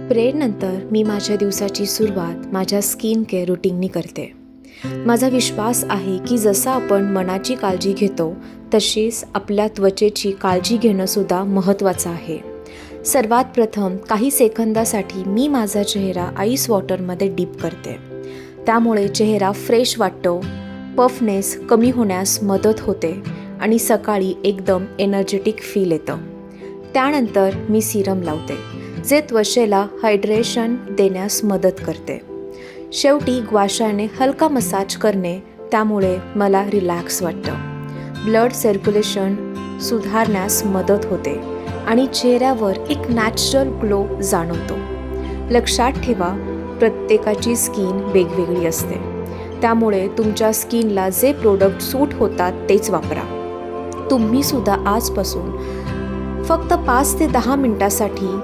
प्रेयरनंतर मी माझ्या दिवसाची सुरुवात माझ्या स्किन केअर रुटीननी करते. माझा विश्वास आहे की जसं आपण मनाची काळजी घेतो तशीच आपल्या त्वचेची काळजी घेणंसुद्धा महत्त्वाचं आहे. सर्वात प्रथम काही सेकंदासाठी मी माझा चेहरा आईस वॉटरमध्ये डीप करते. त्यामुळे चेहरा फ्रेश वाटतो, पफनेस कमी होण्यास मदत होते आणि सकाळी एकदम एनर्जेटिक फील येतं. त्यानंतर मी सिरम लावते, जे त्वचेला हायड्रेशन देण्यास मदत करते. शेवटी ग्वाशाने हलका मसाज करणे, त्यामुळे मला रिलॅक्स वाटतं. ब्लड सर्क्युलेशन सुधारण्यास मदत होते आणि चेहऱ्यावर एक नॅचरल ग्लो जाणवतो. लक्षात ठेवा, प्रत्येकाची स्किन वेगवेगळी असते, त्यामुळे तुमच्या स्किनला जे प्रोडक्ट सूट होतात तेच वापरा. तुम्हीसुद्धा आजपासून फक्त 5 ते 10 मिनटासाठी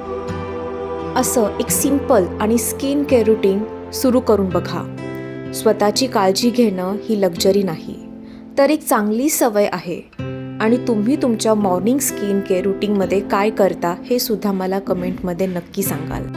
असं एक सिंपल आणि स्किन केअर रुटीन सुरू करून बघा. स्वतःची काळजी घेणं ही लक्झरी नाही, तर एक चांगली सवय आहे. आणि तुम्ही तुमच्या मॉर्निंग स्किन केअर रुटीनमध्ये काय करता हे सुद्धा मला कमेंटमध्ये नक्की सांगाल.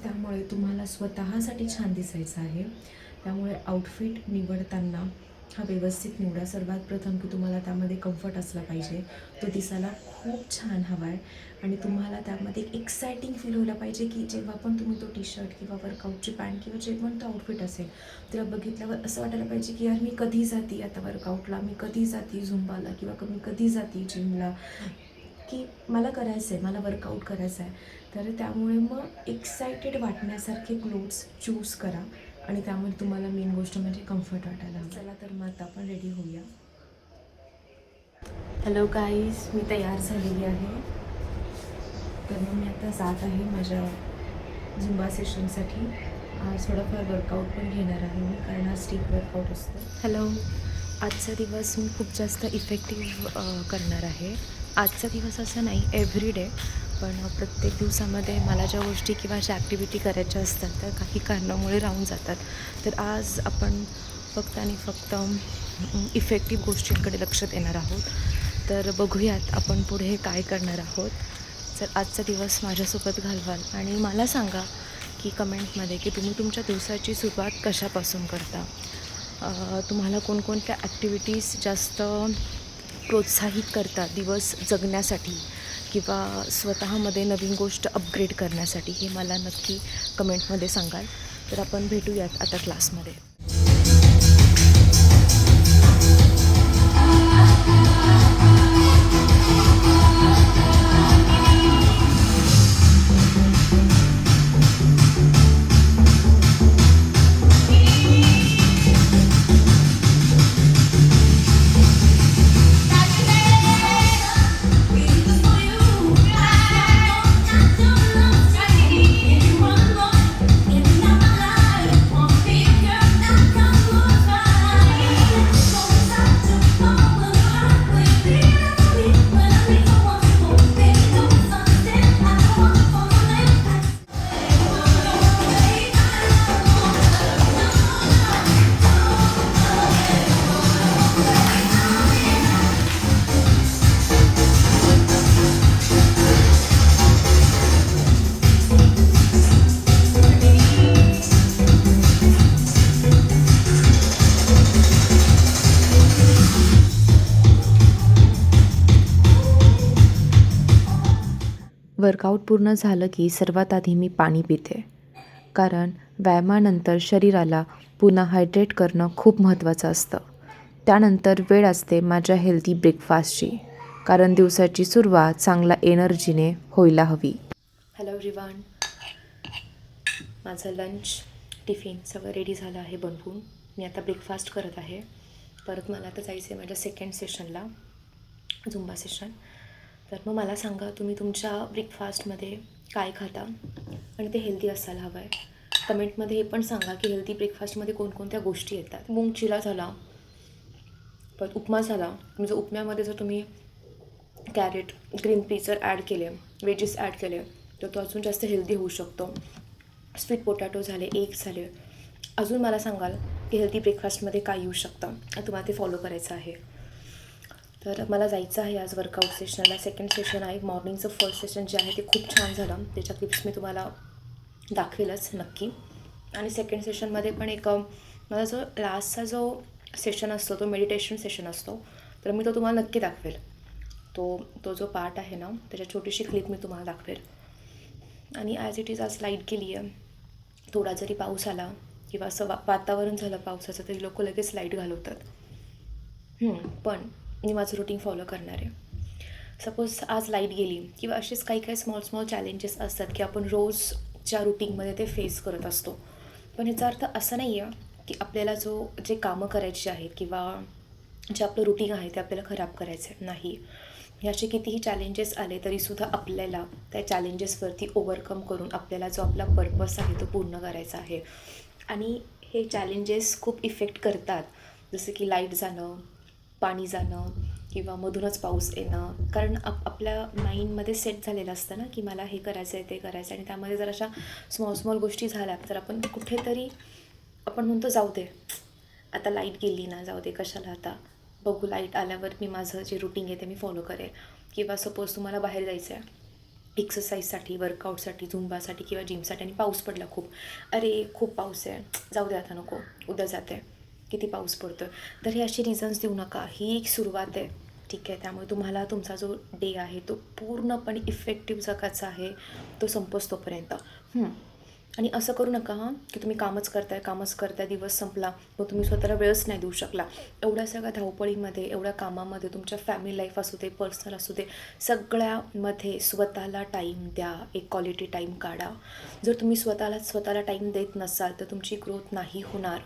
त्यामुळे तुम्हाला स्वतःसाठी छान दिसायचं आहे. त्यामुळे आउटफिट निवडताना हा व्यवस्थित निवडा. सर्वात प्रथम की तुम्हाला त्यामध्ये कम्फर्ट असला पाहिजे, तो दिसायला खूप छान हवा आहे आणि तुम्हाला त्यामध्ये एक एक्सायटिंग फील व्हायला पाहिजे की जेव्हा पण तुम्ही तो टी शर्ट किंवा वर्कआउटची पॅन्ट किंवा जे पण तो आउटफिट असेल त्याला बघितल्यावर असं वाटायला पाहिजे की यार मी कधी जाते आता वर्कआउटला, मी कधी जाते झुंबाला किंवा मी कधी जाते जिमला, की मला करायचं आहे, मला वर्कआउट करायचं आहे. तर त्यामुळे मग एक्सायटेड वाटण्यासारखे क्लोथ्स चूज करा आणि त्यामुळे तुम्हाला मेन गोष्ट म्हणजे कम्फर्ट वाटायला हवं. चला तर मग आता आपण रेडी होऊया. हॅलो गाईज, मी तयार झालेली आहे. तर मग मी आता जात आहे माझ्या झुंबा सेशनसाठी. आज थोडंफार वर्कआउट पण घेणार आहे मी, कारण आज स्टिक वर्कआउट असतं. हॅलो, आजचा दिवस मी खूप जास्त इफेक्टिव्ह करणार आहे. आजचा दिवस असं नाही, एव्हरी डे, पण प्रत्येक दिवसामध्ये मला ज्या गोष्टी किंवा अशा ॲक्टिव्हिटी करायच्या असतात त्या काही कारणामुळे राहून जातात. तर आज आपण फक्त आणि फक्त इफेक्टिव्ह गोष्टींकडे लक्ष देणार आहोत. तर बघूयात आपण पुढे काय करणार आहोत. तर आजचा दिवस माझ्यासोबत घालवाल आणि मला सांगा की कमेंटमध्ये की तुम्ही तुमच्या दिवसाची सुरुवात कशापासून करता. तुम्हाला कोणकोणत्या ॲक्टिव्हिटीज जास्त प्रोत्साहित करतात दिवस जगण्यासाठी किंवा स्वतःमध्ये नवीन गोष्ट अपग्रेड करण्यासाठी, हे मला नक्की कमेंटमध्ये सांगाल. तर आपण भेटूयात आता क्लासमध्ये. वर्कआउट पूर्ण झालं की सर्वात आधी मी पाणी पिते, कारण व्यायामानंतर शरीराला पुन्हा हायड्रेट करणं खूप महत्त्वाचं असतं. त्यानंतर वेळ असते माझ्या हेल्दी ब्रेकफास्टची, कारण दिवसाची सुरुवात चांगला एनर्जीने व्हायला हवी. हॅलो एव्हरीवन, माझं लंच टिफिन सगळं रेडी झालं आहे बनवून. मी आता ब्रेकफास्ट करत आहे. परत मला आता जायचं आहे माझ्या सेकंड सेशनला, झुंबा सेशन. तर मग मला सांगा, तुम्ही तुमच्या ब्रेकफास्टमध्ये काय खाता. आणि ते हेल्दी असायला हवं आहे. कमेंटमध्ये हे पण सांगा की हेल्दी ब्रेकफास्टमध्ये कोणकोणत्या गोष्टी येतात. मूग चिला झाला, परत उपमा झाला. म्हणजे उपम्यामध्ये जर तुम्ही कॅरेट, ग्रीन पीस जर ॲड केले, वेजेस ॲड केले तर तो अजून जास्त हेल्दी होऊ शकतो. स्वीट पोटॅटो झाले, एग झाले. अजून मला सांगाल की हेल्दी ब्रेकफास्टमध्ये काय येऊ शकतं आणि तुम्हाला ते फॉलो करायचं आहे. तर मला जायचं आहे आज वर्कआउट सेशनला. सेकंड सेशन आहे. मॉर्निंगचं फर्स्ट सेशन जे आहे ते खूप छान झालं. त्याच्या क्लिप्स मी तुम्हाला दाखवेलच नक्की. आणि सेकंड सेशनमध्ये पण एक माझा जो लास्टचा जो सेशन असतो तो मेडिटेशन सेशन असतो, तर मी तो तुम्हाला नक्की दाखवेल. तो जो पार्ट आहे ना त्याच्या छोटीशी क्लिप मी तुम्हाला दाखवेल. आणि ॲज इट इज आज लाईट गेली आहे. थोडा जरी पाऊस आला किंवा असं वातावरण झालं पावसाचं तरी लोक लगेच लाईट घालवतात. पण मी माझं रुटीन फॉलो करणार आहे. सपोज आज लाईट गेली किंवा असेच काही स्मॉल चॅलेंजेस असतात की आपण रोजच्या रुटीनमध्ये ते फेस करत असतो. पण याचा अर्थ असा नाही आहे की आपल्याला जे कामं करायची आहेत किंवा जे आपलं रुटीन आहे ते आपल्याला खराब करायचं आहे. नाही, हे असे कितीही चॅलेंजेस आले तरीसुद्धा आपल्याला त्या चॅलेंजेसवरती ओव्हरकम करून आपल्याला जो आपला पर्पस आहे तो पूर्ण करायचा आहे. आणि हे चॅलेंजेस खूप इफेक्ट करतात, जसं की लाईट जाणं, पाणी जाणं किंवा मधूनच पाऊस येणं. कारण आपल्या माइंडमध्ये सेट झालेलं असतं ना की मला हे करायचं आहे, ते करायचं आहे. आणि त्यामध्ये जर अशा स्मॉल गोष्टी झाल्या तर आपण कुठेतरी आपण म्हणतो जाऊ दे, आता लाईट गेली ना, जाऊ दे, कशाला आता, बघू लाईट आल्यावर मी माझं जे रुटीन आहे ते मी फॉलो करेल. किंवा सपोज तुम्हाला बाहेर जायचं आहे एक्सरसाइजसाठी, वर्कआउटसाठी, झुंबासाठी किंवा जिमसाठी आणि पाऊस पडला खूप, अरे खूप पाऊस आहे, जाऊ दे आता, नको, उद्या जाते, किती पाऊस पडतो. तर हे असे रिझन्स देऊ नका. ही एक सुरुवात आहे, ठीक आहे. त्यामुळे तुम्हाला तुमचा जो डे आहे तो पूर्णपणे इफेक्टिव्ह जगायचा आहे, तो संपोस्तोपर्यंत. आणि असं करू नका की तुम्ही कामच करताय, दिवस संपला मग तुम्ही स्वतःला वेळच नाही देऊ शकला. एवढ्या सगळ्या धावपळीमध्ये, एवढ्या कामामध्ये, तुमच्या फॅमिली लाईफ असू दे, पर्सनल असू दे, सगळ्यामध्ये स्वतःला टाईम द्या. एक क्वालिटी टाईम काढा. जर तुम्ही स्वतःला टाईम देत नसाल तर तुमची ग्रोथ नाही होणार.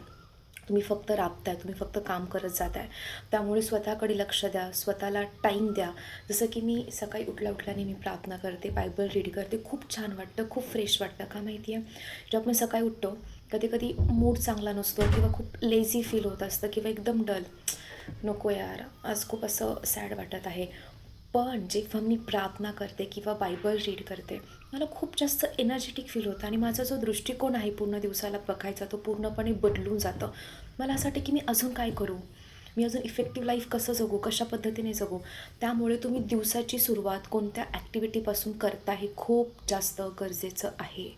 तुम्ही फक्त राबताय, तुम्ही फक्त काम करत जात आहे. त्यामुळे स्वतःकडे लक्ष द्या, स्वतःला टाईम द्या. जसं की मी सकाळी उठल्याने मी प्रार्थना करते, बायबल रीड करते. खूप छान वाटतं, खूप फ्रेश वाटतं. का माहिती आहे, जेव्हा आपण सकाळी उठतो कधी मूड चांगला नसतो किंवा खूप लेझी फील होत असतं किंवा एकदम डल, नको यार आज खूप असं सॅड वाटत आहे. पण जेव्हा मी प्रार्थना करते किंवा बायबल रीड करते मला खूप जास्त एनर्जेटिक फील होतं आणि माझा जो दृष्टिकोन आहे पूर्ण दिवसाला बघायचा तो पूर्णपणे बदलून जातं. मला असं वाटतं की मी अजून काय करू, मी अजून इफेक्टिव्ह लाईफ कसं जगू, कशा पद्धतीने जगू. त्यामुळे तुम्ही दिवसाची सुरुवात कोणत्या ॲक्टिव्हिटीपासून करता हे खूप जास्त गरजेचं आहे.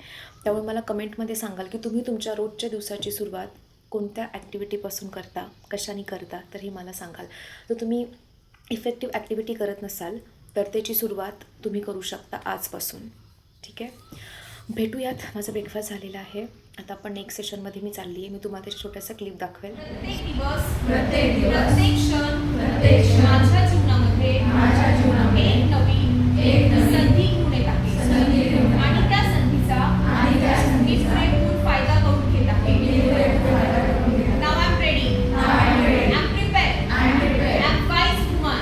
त्यामुळे मला कमेंटमध्ये सांगाल की तुम्ही तुमच्या रोजच्या दिवसाची सुरुवात कोणत्या ॲक्टिव्हिटीपासून करता, कशाने करता, तर हे मला सांगाल. तर तुम्ही इफेक्टिव्ह ॲक्टिव्हिटी करत नसाल तर त्याची सुरुवात तुम्ही करू शकता आजपासून, ठीक आहे. भेटूयात. माझा ब्रेकफास्ट झालेला आहे. आता आपण नेक्स्ट सेशनमध्ये मी चालली आहे. मी तुम्हाला त्याचा छोटासा क्लिप दाखवेल. प्रत्येक क्षण माझ्या जीवनामध्ये एक नवीन संधी घेऊन येत आहे आणि त्या संधीचा मी पुरेपूर फायदा करून घेत आहे. Now I'm ready. I'm prepared. I'm wise woman.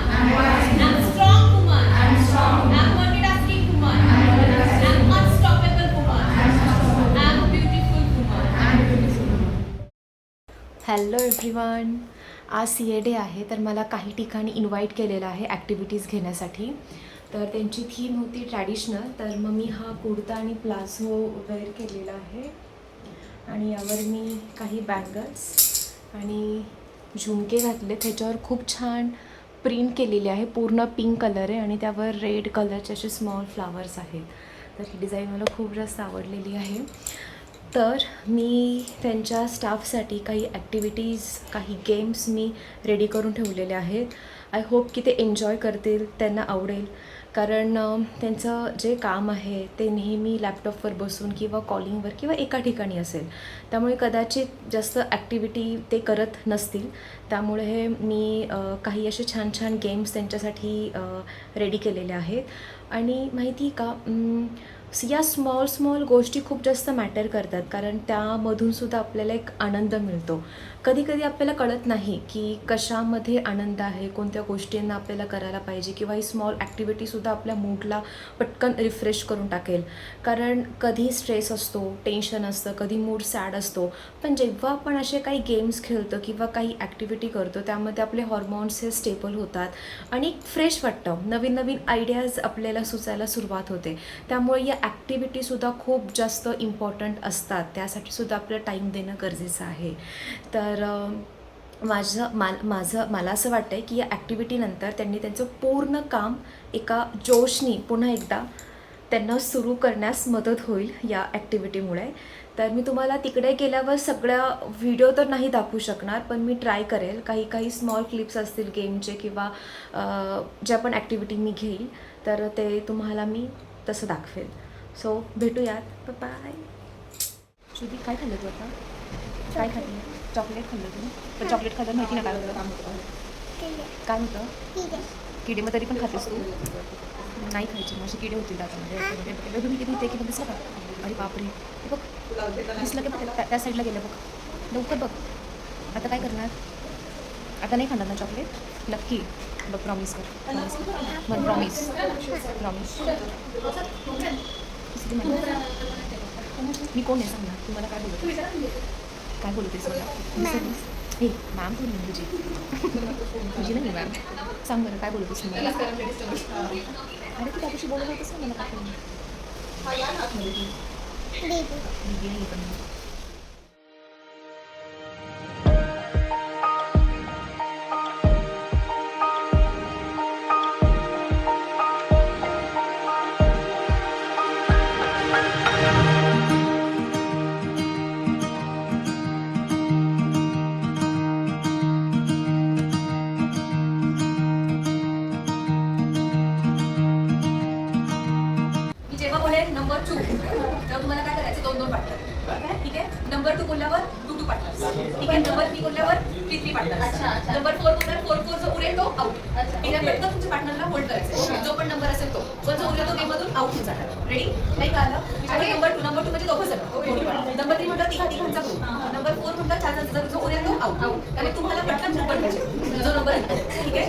I'm strong woman. I'm multitasking woman. I'm unstoppable woman. I'm beautiful woman. Hello everyone, आज CA डे आहे. तर मला काही ठिकाणी इन्व्हाइट केलेलं आहे ॲक्टिव्हिटीज घेण्यासाठी. तर त्यांची थीम होती ट्रॅडिशनल. तर मग मी हा कुर्ता आणि प्लाझो वेअर केलेला आहे आणि यावर मी काही बँगल्स आणि झुमके घातले. त्याच्यावर खूप छान प्रिंट केलेली आहे. पूर्ण पिंक कलर आहे आणि त्यावर रेड कलरचे असे स्मॉल फ्लावर्स आहेत. तर ही डिझाईन मला खूप जास्त आवडलेली आहे. तर मी त्यांच्या स्टाफसाठी काही ॲक्टिव्हिटीज, काही गेम्स मी रेडी करून ठेवलेले आहेत. आय होप की ते एन्जॉय करतील, त्यांना आवडेल. कारण त्यांचं जे काम आहे ते नेहमी लॅपटॉपवर बसून किंवा कॉलिंगवर किंवा एका ठिकाणी असेल. त्यामुळे कदाचित जास्त ॲक्टिव्हिटी ते करत नसतील. त्यामुळे मी काही असे छान छान गेम्स त्यांच्यासाठी रेडी केलेले आहेत. आणि माहिती का, या स्मॉल गोष्टी खूप जास्त मॅटर करतात, कारण त्यामधूनसुद्धा आपल्याला एक आनंद मिळतो. कधी कधी आपल्याला कळत नाही की कशामध्ये आनंद आहे, कोणत्या गोष्टींना आपल्याला करायला पाहिजे, किंवा ही स्मॉल ॲक्टिव्हिटीसुद्धा आपल्या मूडला पटकन रिफ्रेश करून टाकेल. कारण कधी स्ट्रेस असतो, टेन्शन असतं, कधी मूड सॅड असतो, पण जेव्हा आपण असे काही गेम्स खेळतो किंवा काही ॲक्टिव्हिटी करतो त्यामध्ये आपले हॉर्मोन्स हे स्टेबल होतात आणि फ्रेश वाटतं, नवीन नवीन आयडियाज आपल्याला सुचायला सुरुवात होते. त्यामुळे या ॲक्टिव्हिटीसुद्धा खूप जास्त इम्पॉर्टंट असतात, त्यासाठीसुद्धा आपलं टाईम देणं गरजेचं आहे. तर मला असं वाटतं आहे की या ॲक्टिव्हिटीनंतर त्यांनी त्यांचं पूर्ण काम एका जोशनी पुन्हा एकदा त्यांना सुरू करण्यास मदत होईल या ॲक्टिव्हिटीमुळे. तर मी तुम्हाला तिकडे गेल्यावर सगळ्या व्हिडिओ तर नाही दाखवू शकणार, पण मी ट्राय करेल. काही स्मॉल क्लिप्स असतील गेमचे किंवा ज्या पण ॲक्टिव्हिटी मी घेईल तर ते तुम्हाला मी तसं दाखवेल. सो भेटूयात, बाय. श्रुती, काय खाल्लं तू आता? काय खाल्लं? चॉकलेट खाल्लं तू? पण चॉकलेट खाल्लं माहिती ना काय होतं? काय होतं? किडे. मग तरी पण खातेस तू? नाही खायचे, मग असे किडे होतील दातामध्ये. तुम्ही किती ते की दिसलं का? अरे बापरे, हे बघ दिसलं की बघ, त्या साईडला गेलं बघ, लवकर बघ. आता काय करणार? आता नाही खाणार ना चॉकलेट? नक्की बघ, प्रॉमिस कर. मग प्रॉमिस. मी कोण आहे सांग ना, तू मला काय बोलतेस मला? हे मॅम कोण आहे तुझी नाही मॅम, सांग बरं काय बोलतेस मला? अरे तू त्याच्याशी बोलत होतेस ना मला, काय दीदी नाही पण. जेव्हा बोलेल नंबर 2 तेव्हा तुम्हाला काय करायचं, 2-2 पार्टनर. ठीक आहे. नंबर 2 बोलल्यावर 2-2 पार्टनर. ठीक आहे. नंबर 3 बोलल्यावर 3-3 पार्टनर. नंबर 4 बोलल्यावर 4-4 जो उरेल तो आउट. यानंतर तुमच्या पार्टनरला होल्ड करायचं, जो पण नंबर असेल तो. पण जो उरेल तो गेममधून आउट होऊन जाणार. रेडी? नाही का आलं? आणि नंबर 2 म्हणजे दोघं जण. नंबर 3 म्हटलं तिघांचा ग्रुप. नंबर 4 म्हटलं 4 जणांचा, जो उरेल तो आउट. आणि तुम्हाला पटकन नंबर घ्यायचे, जो नंबर आहे. ठीक आहे.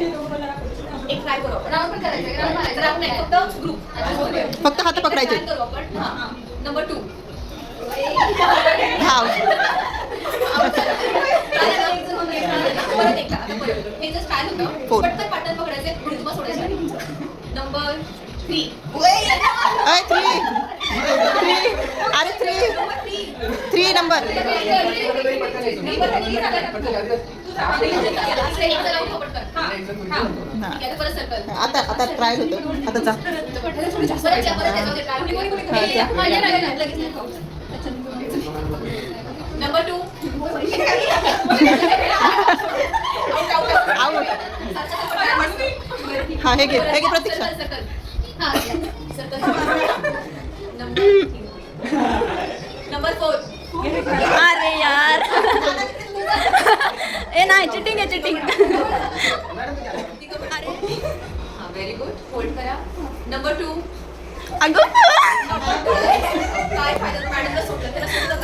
एक ट्राय करू आपण. राऊंड पण करायचं. राऊंड नाही, फक्त ग्रुप. फक्त हात पकडायचे. करू आपण. नंबर 2. परत एकदा. हे जस्ट काय होतं, पटकन पाटण पकडायचे, तुम्हाला सोडायचे. नंबर 3. अरे 3 नंबर. आता ट्रायल होतं. आता जा. नंबर 2. हा हे घे प्रतीक्षा. नंबर 4. अरे यार ए नाही, चिटिंग आहे चिटिंग. Very good. होल्ड करा. नंबर 2. अगं काय फायदा, मॅडमला सोडलं त्याला सोडलं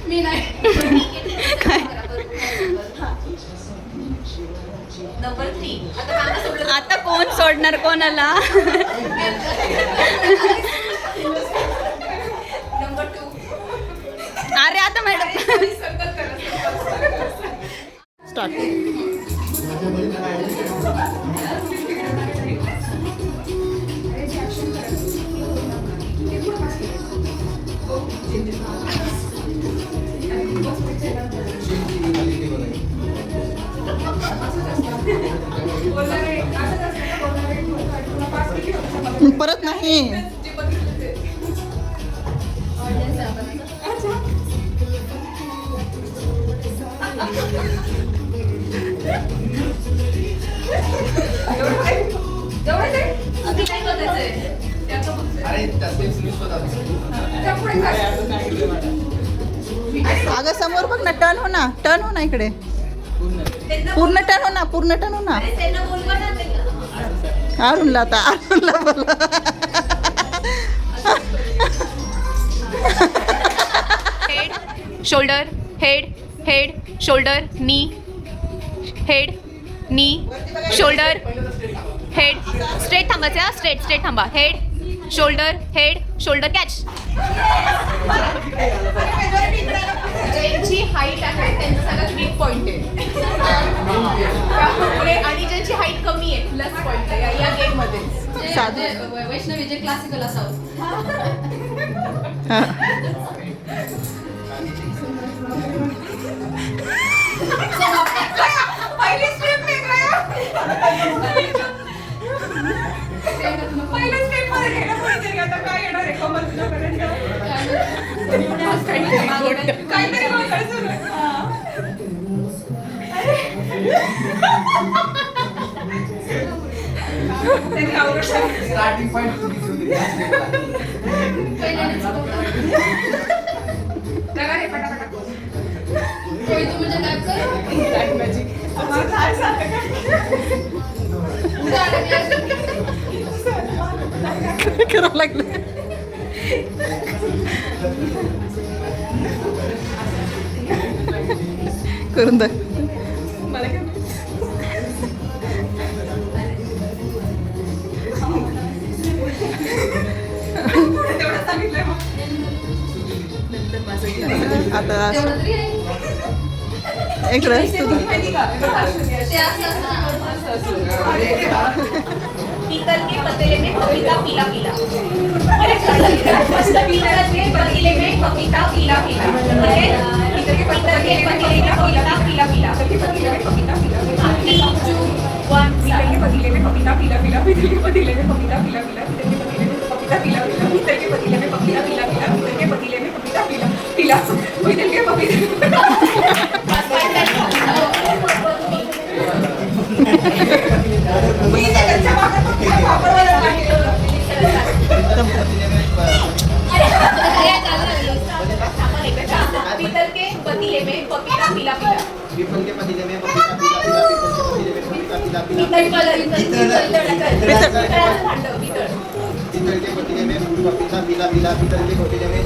मी नाही. नंबर 3. आता सोडलं. आता कोण सोडणार कोणाला? नंबर 2. अरे आता मॅडम स्टार्ट. परत नाही. अगं समोर बघ ना, टर्न हो ना इकडे. पूर्ण टर्न हो ना, पूर्ण टर्न हो ना. त्यांना बोलवा ना त्यांना. अरुणला आता, अरुणला बोला. Head shoulder head head shoulder नी हेड नी शोल्डर हेड स्ट्रेट थांबायचं आहे, स्ट्रेट स्ट्रेट थांबा. Head shoulder catch. ज्यांची हाईट आहे त्यांचा सगळ्यात वीक पॉईंट आहे त्यामुळे, आणि ज्यांची हाईट कमी आहे प्लस पॉईंट आहे या गेममध्ये. साधू. वैष्णवी जे क्लासिकल असावं. हां. पहिली स्टेप पहिल्या स्टेप मध्ये गेलं पाहिजे. आता काय येणार आहे कमल तुझ्यापर्यंत? काहीतरी बोलायचं ना. स्टार्टिंग पॉइंट लगा रे पटापटा. करावं लागलं. करून दाख. आता एक रस पीतल के पतीले में पपीता पीला पीला. पीतल के पतीले में पपीता पीला पीला. पीतल के पतीले में पपीता पीला पीला. 3, 2, 1 पीतल के पतीले में पपीता पीला पीला. पीतल के पतीले में पपीता पीला पीला. पीतल के पतीले में पपीता पीला पीला. पीतल के पतीले में पपीता पीला पीला. पीतल के पतीले में पपीता पीतल के पतीले में पपीता पीला पीला. पीपल के पतीले में पपीता पीला पीला. पीतल के पतीले में पपीता पीला पीला. पीतल के पतीले में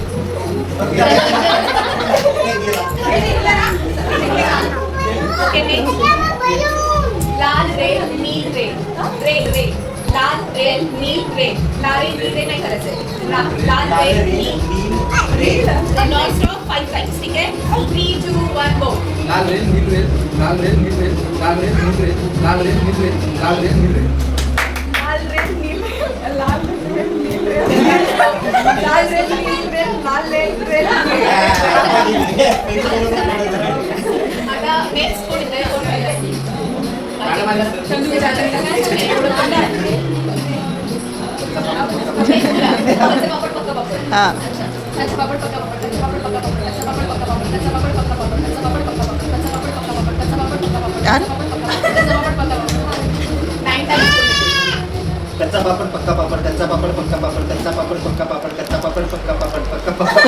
लाल रेल नील रेल. रेल रेल लाल रेल नील रेल. लाल रेल नील रेल नाही करायचंय. लाल रेल नील रेल. Non stop 5 times. ठीक आहे. 3, 2, 1 गो. लाल रेल नील रेल. लाल रेल नील रेल. लाल रेल नील रेल. लाल रेल नील रेल. लाल रेल नील रेल. लाल रेल नील रेल. लाल रेल नील रेल. लाल रेल नील रेल. लाल रेल आता नेक्स्ट कोण येतंय? कोण पाहिजे? शंभू जातंय का काय? पापड पक्का पापड. हां. कच्चा पापड पक्का पापड. कच्चा पापड पक्का पापड. कच्चा पापड पक्का पापड. कच्चा पापड पक्का पापड. कच्चा पापड पक्का पापड. कच्चा पापड पक्का पापड. कच्चा पापड पक्का पापड. यार. कच्चा पापड पक्का पापड. 9 टाइम्स. कच्चा पापड़ पक्का पापड़. कच्चा पापड़ पक्का पापड़. कच्चा पापड़ पक्का पापड़. कच्चा पापड़ पक्का पापड़. पक्का पापड़.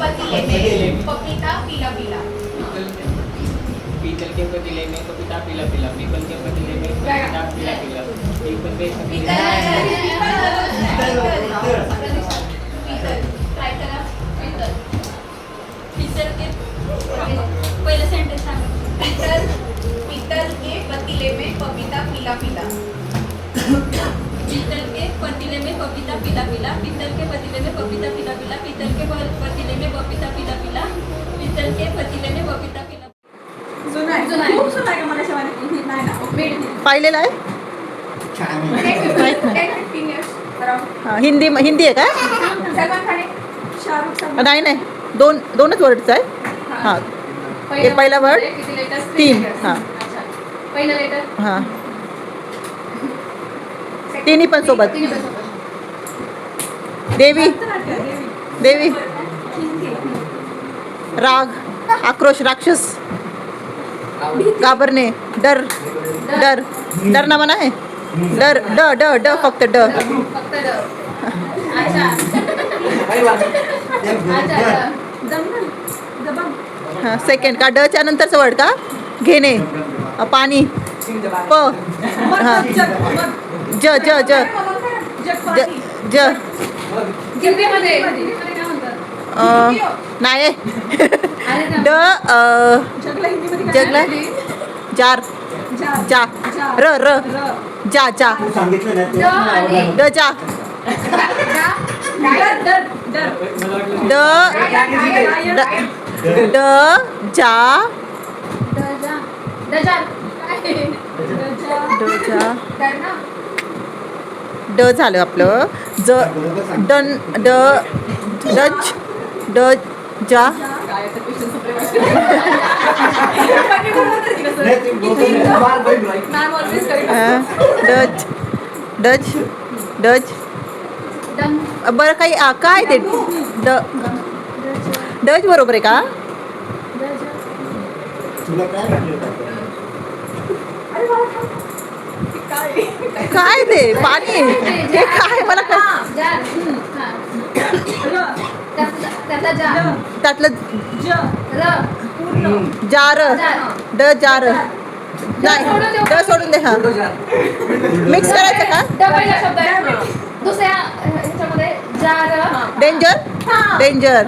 पतीले में पपीता पीला पीला. पीतल के पतीले में पपीता पीला पीला. पीपल के पतीले में पपीता पीला पीला. पीपल के पीतल. ट्राय करा. पीतल. पीतल के पहिलं सेंटेन्स सांगा. पीतल के पतीले में पपीता पीला पीला. पीतल के पतीले में पपीता पीला पीला. पीतल के पतीले में पपीता पीला पीला. पीतल के पतीले में पपीता पीला पीला. पीतल के पतीले में पपीता पीला. जुना आहे. खूप जुना आहे का मला शवानी? नाही ना. पाहिलेलं आहे. हां. हिंदी आहे का? सलमान खान, शाहरुख खान. नाही नाही, दोनच वर्डचं आहे. हां. हे पहिला वर्ड 3. हां पहिलं लेटर. हां. तिन्ही पण सोबत. देवी. देवी. राग, आक्रोश, राक्षस, घाबरणे, डर. डर. डर ना म्हणा आहे. डर. ड फक्त ड. फक्त ड. अच्छा. अच्छा. दबंग. हां सेकंड का डच्या नंतरचं वर्ड का घेणे पाणी प हां ज ज ज ज ज जिल्ह्यामध्ये नाही ड जगला जार जा र र जा जा तू सांगितलं ना ड जा ड ड ड जा ड जा ड झालं आपलं ज डन ड डच ड जा डच डच डच बरं काही काय ते ड डच बरोबर आहे का तुला काय वाटलं काय ते पाणी हे काय मला त्यातलं जार ड जार नाही ड सोडून दे हा मिक्स करायचं का दुसऱ्या ह्याच्यामध्ये जार danger danger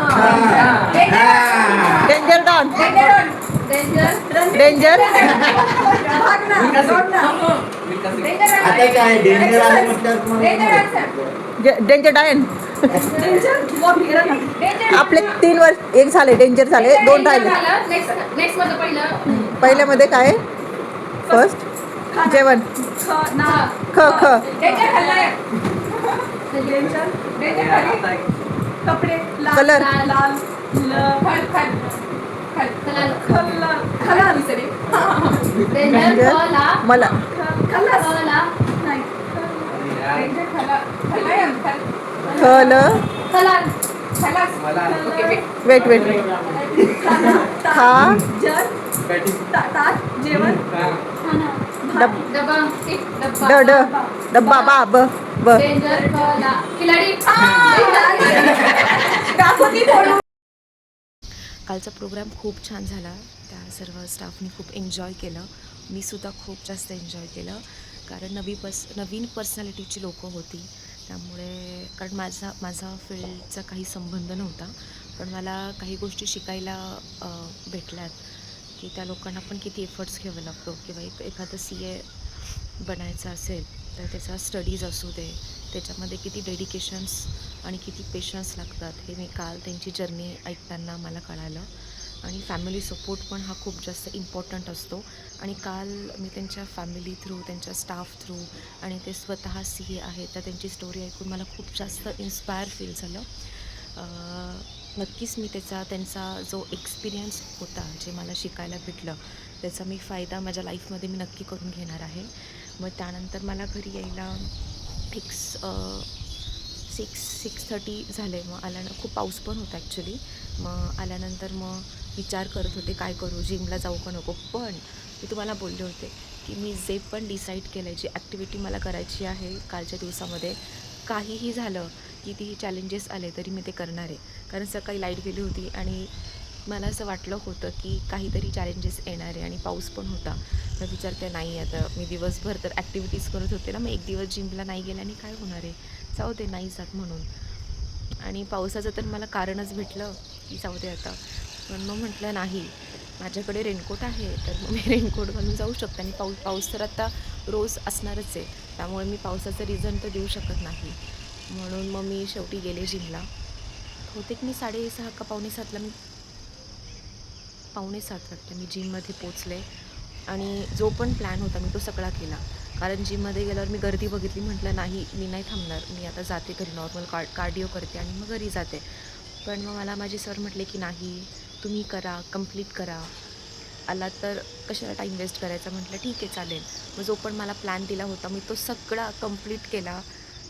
danger don danger आता काय डेंजर आलं म्हटल्यावर तुम्हाला डेंजर डायन आपले 3 वर्ष एक झाले डेंजर झाले 2 राहिले नेक्स्ट मध्ये पहिलं पहिल्यामध्ये काय फर्स्ट जेवण ख ख कपडे कलर मला खल वेट वेट खा ड ड डब्बा बा ब ब कालचा प्रोग्राम खूप छान झाला. त्या सर्व स्टाफनी खूप एन्जॉय केलं. मी सुद्धा खूप जास्त एन्जॉय केलं कारण नवीन पर्सनॅलिटीची लोकं होती. त्यामुळे कारण माझा फील्डचा काही संबंध नव्हता, पण मला काही गोष्टी शिकायला भेटल्यात की त्या लोकांना पण किती एफर्ट्स घ्यावं लागतो किंवा एखादं CA बनायचं असेल तर त्याचा स्टडीज असू दे, त्याच्यामध्ये किती डेडिकेशन्स आणि किती पेशन्स लागतात हे मी काल त्यांची जर्नी ऐकताना मला कळालं. आणि फॅमिली सपोर्ट पण हा खूप जास्त इम्पॉर्टंट असतो. आणि काल मी त्यांच्या फॅमिली थ्रू, त्यांच्या स्टाफ थ्रू आणि ते स्वतः CA आहेत तर त्यांची स्टोरी ऐकून मला खूप जास्त इन्स्पायर फील झालं. नक्कीच मी त्यांचा जो एक्सपिरियन्स होता, जे मला शिकायला भेटलं, त्याचा मी फायदा माझ्या लाईफमध्ये मी नक्की करून घेणार आहे. मग त्यानंतर मला घरी यायला एक 6:30 झाले. मग आल्यानंतर खूप पाऊस पण होता ॲक्च्युली. मग आल्यानंतर मग विचार करत होते काय करू, जिमला जाऊ का नको. पण मी तुम्हाला बोलले होते की मी जे पण डिसाईड केलं आहे, जी ॲक्टिव्हिटी मला करायची आहे कालच्या दिवसामध्ये, काहीही झालं कितीही चॅलेंजेस आले तरी मी ते करणार आहे. कारण सकाळी लाईट गेली होती आणि मला असं वाटलं होतं की काहीतरी चॅलेंजेस येणार आहे आणि पाऊस पण होता. तर विचार केला नाही, आता मी दिवसभर तर ॲक्टिव्हिटीज करत होते ना, मग एक दिवस जिमला नाही गेल्याने काय होणार आहे, जाऊ दे नाही जात म्हणून. आणि पावसाचं तर मला कारणच भेटलं की जाऊ दे आता. पण मग म्हटलं नाही, माझ्याकडे रेनकोट आहे तर मग मी रेनकोट घालून जाऊ शकते. आणि पाऊस तर आता रोज असणारच आहे, त्यामुळे मी पावसाचं रिझन तर देऊ शकत नाही. म्हणून मग मी शेवटी गेले जिमला. होते की मी 6:30 का 6:45ला मी 6:45 वाटतं मी जिममध्ये पोचले. आणि जो पण प्लॅन होता मी तो सगळा केला. कारण जिममध्ये गेल्यावर मी गर्दी बघितली, म्हटलं नाही मी नाही थांबणार, मी आता जाते घरी, नॉर्मल कार्डिओ करते आणि मग घरी जाते. पण मग मला माझे सर म्हटले की नाही तुम्ही करा, कंप्लीट करा, आला तर कशाला टाईम वेस्ट करायचा. म्हटलं ठीक आहे चालेल. मग जो पण मला प्लॅन दिला होता मी तो सगळा कंप्लीट केला.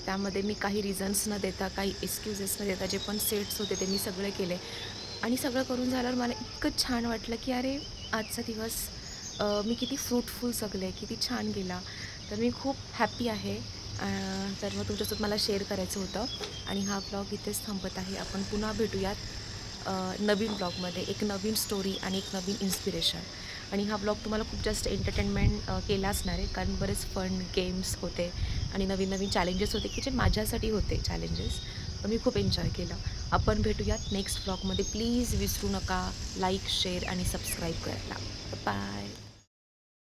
त्यामध्ये मी काही रिझन्स न देता, काही एक्सक्युजेस न देता जे पण सेट्स होते ते मी सगळे केले. आणि सगळं करून झाल्यावर मला इतकं छान वाटलं की अरे आजचा दिवस मी किती फ्रूटफुल जगले, किती छान गेला. तर मी खूप हॅप्पी आहे. तर मग तुमच्यासोबत मला शेअर करायचं होतं. आणि हा ब्लॉग इथेच थांबत आहे. आपण पुन्हा भेटूयात नवीन ब्लॉगमध्ये एक नवीन स्टोरी आणि एक नवीन इन्स्पिरेशन. आणि हा ब्लॉग तुम्हाला खूप जास्त एंटरटेनमेंट केला असणार आहे, कारण बरेच फन गेम्स होते आणि नवीन नवीन चॅलेंजेस होते की जे माझ्यासाठी होते चॅलेंजेस. मी खूप एन्जॉय केलं. आपण भेटूयात नेक्स्ट ब्लॉगमध्ये. प्लीज विसरू नका लाईक, शेअर आणि सबस्क्राईब करायला. बाय.